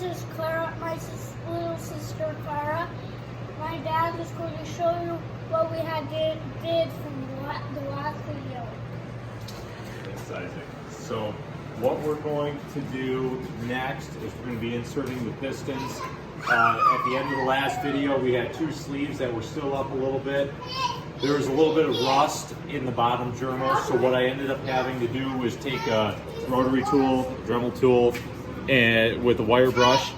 this is Clara, my little sister Clara. My dad is going to show you what we had did from the last video. Thanks, Isaac. So what we're going to do next is we're going to be inserting the pistons. At the end of the last video, we had two sleeves that were still up a little bit. There was a little bit of rust in the bottom journal, so what I ended up having to do was take a rotary tool, Dremel tool, and with a wire brush,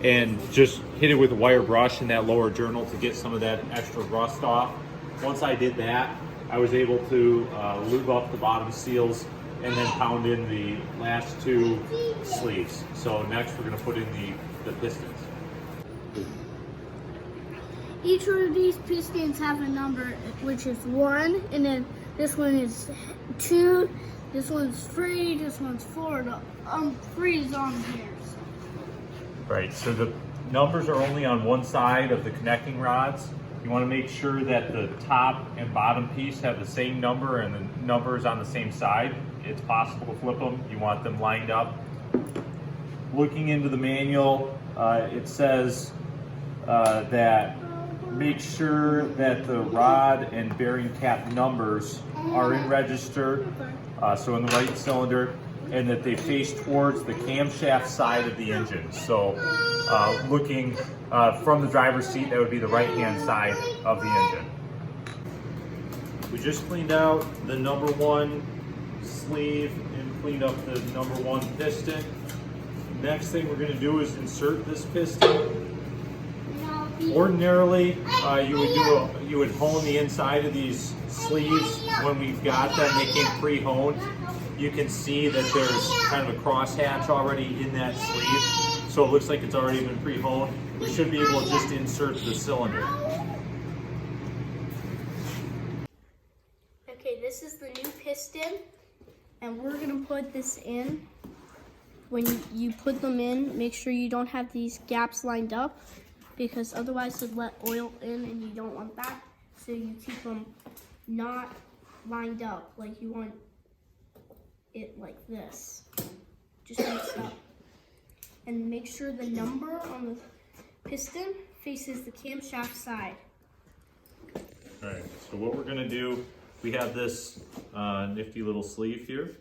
and just hit it with a wire brush in that lower journal to get some of that extra rust off. Once I did that, I was able to lube up the bottom seals and then pound in the last two sleeves. So next we're going to put in the pistons. Each one of these pistons have a number, which is 1, and then this one is 2, this one's 3, this one's 4. The 3 is on here. Right, so the numbers are only on one side of the connecting rods. You want to make sure that the top and bottom piece have the same number and the number is on the same side. It's possible to flip them. You want them lined up. Looking into the manual, it says that make sure that the rod and bearing cap numbers are in register, so in the right cylinder, and that they face towards the camshaft side of the engine. So looking from the driver's seat, that would be the right-hand side of the engine. We just cleaned out the number 1 sleeve and cleaned up the number 1 piston. Next thing we're going to do is insert this piston. Ordinarily, you would hone the inside of these sleeves. When we've got them, they came pre-honed. You can see that there's kind of a crosshatch already in that sleeve, so it looks like it's already been pre-honed. We should be able to just insert the cylinder. Okay, this is the new piston, and we're gonna put this in. When you put them in, make sure you don't have these gaps lined up, because otherwise it'll let oil in and you don't want that. So you keep them not lined up, like you want it like this. Just mix up. And make sure the number on the piston faces the camshaft side. All right, so what we're gonna do, we have this nifty little sleeve here.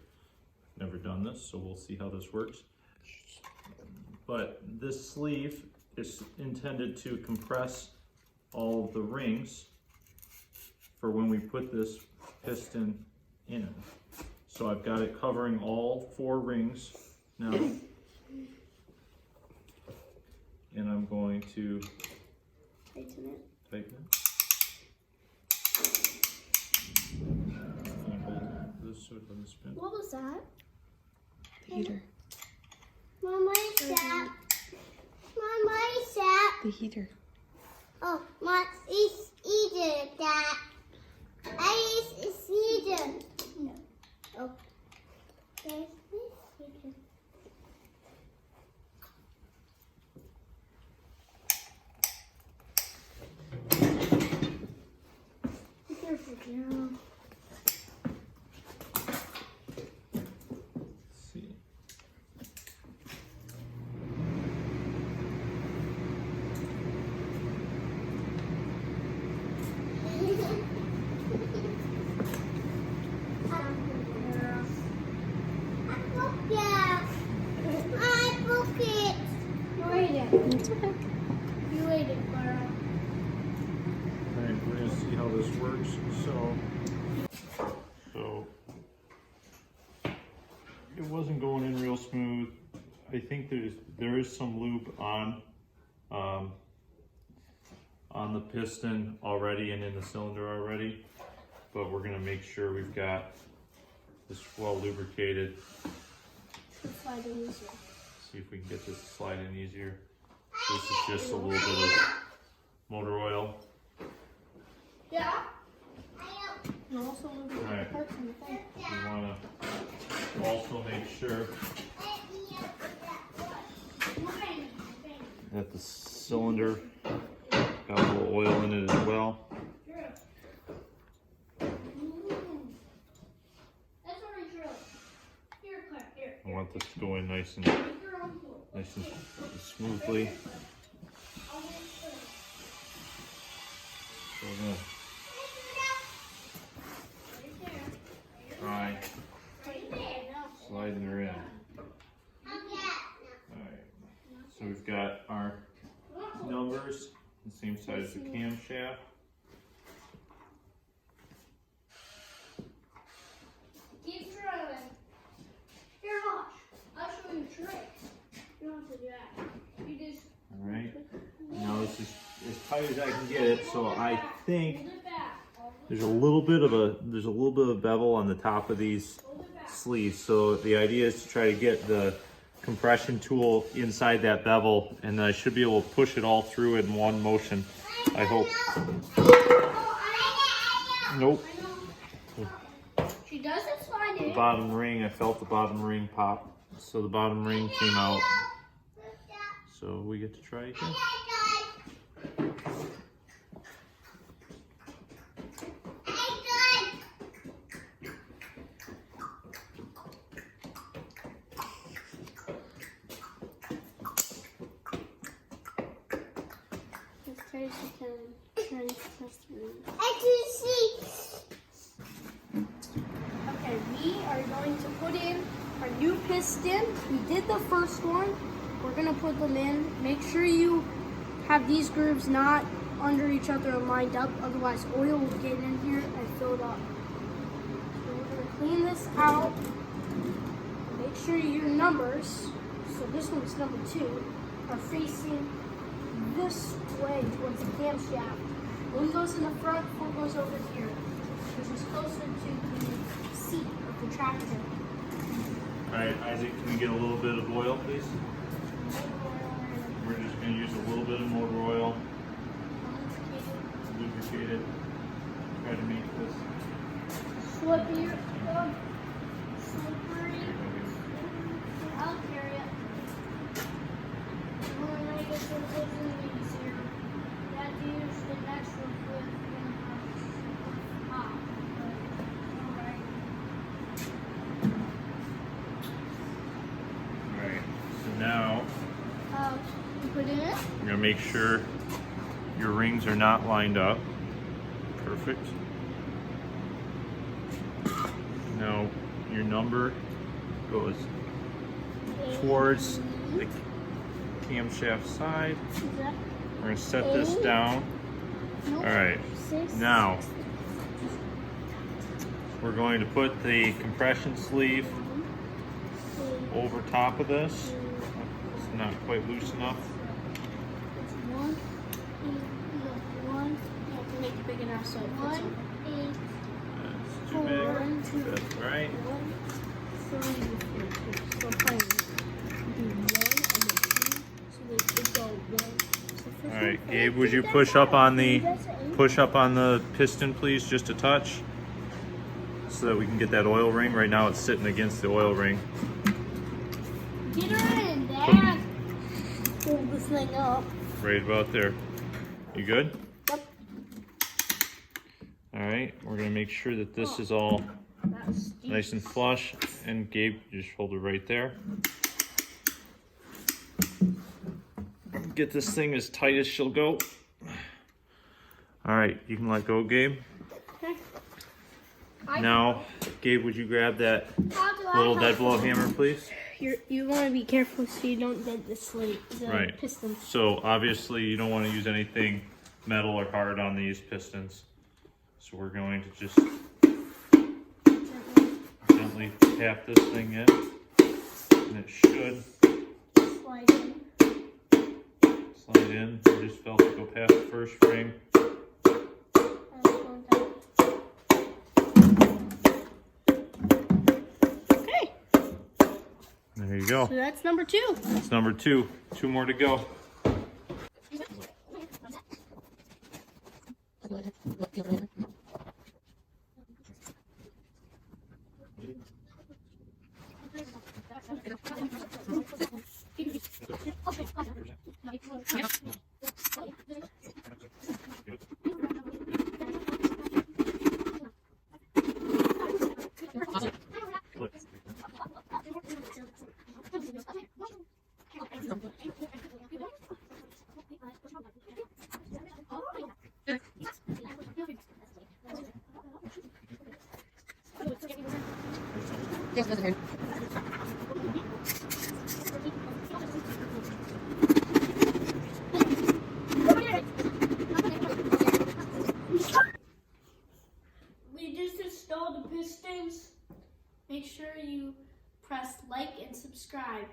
Never done this, so we'll see how this works. But this sleeve is intended to compress all of the rings for when we put this piston in. So I've got it covering all 4 rings now. And I'm going to Tighten it. tighten it. Can you hold this so it doesn't spin? What was that? The heater. Mama, is that? Mama, is that? The heater. Oh, what is either that? I is either. No. Oh. There's this either. Be careful, now. Let's see. It's okay. You waited, Clara. All right, we're gonna see how this works. So it wasn't going in real smooth. I think there is some lube on the piston already and in the cylinder already, but we're gonna make sure we've got this well lubricated. Slide it easier. See if we can get this to slide in easier. This is just a little bit of motor oil. Yeah. And also look at Right. the parts in the thing. You want to also make sure that the cylinder got a little oil in it as well. I want this to go in nice and nice and smoothly. So we're gonna try sliding her in. Alright, so we've got our numbers, the same size as the camshaft. Keep trying. Here, watch. I'll show you tricks. You don't have to do that. You just. Alright, now this is as tight as I can get it, so I think there's a little bit of a bevel on the top of these sleeves. So the idea is to try to get the compression tool inside that bevel, and I should be able to push it all through in one motion, I hope. Nope. She doesn't slide The in. bottom ring, I felt the bottom ring pop, so the bottom ring came out. So we get to try again. As tight as you can. Try and press through. Okay, we are going to put in our new piston. We did the first one. We're gonna put them in. Make sure you have these grooves not under each other and lined up, otherwise oil will get in here and fill it up. So we're gonna clean this out. Make sure your numbers, so this one's number 2, are facing this way towards the camshaft. One goes in the front, one goes over here, which is closer to the seat of the tractor. Alright, Isaac, can we get a little bit of oil, please? We're just going to use a little bit of motor oil, lubricate it, try to make this Slippery. Slippery. I'll carry it. I'm gonna make it so it goes easier. That use the natural flip in the top. Alright. Alright, so now You put it in? you're going to make sure your rings are not lined up. Perfect. Now your number goes towards the camshaft side. We're going to set this down. Nope. Alright, 6. now we're going to put the compression sleeve over top of this. It's not quite loose enough. It's 1, 8, 1. You have to make it big enough so it fits. 1, 8, That's too big. That's right. 1, 3, 4. So tiny. Do 1 and then 2. So they could go 1. So All right, Gabe, would you push up on the piston, please, just a touch, so that we can get that oil ring. Right now, it's sitting against the oil ring. Get her in, Dad. Hold this thing up. Right about there. You good? Yep. All right, we're gonna make sure that this is all That's deep. nice and flush. And Gabe, just hold it right there. Get this thing as tight as she'll go. All right, you can let go, Gabe. Okay. Now, Gabe, would you grab that little dead blow hammer, please? You want to be careful so you don't dent the slate, the Right. piston. So obviously you don't want to use anything metal or hard on these pistons. So we're going to just gently tap this thing in, and it should Slide in. slide in. We just felt it go past the first ring. Okay, There you go. so that's number 2. That's number 2. 2 more to go. We just installed the pistons. Make sure you press like and subscribe.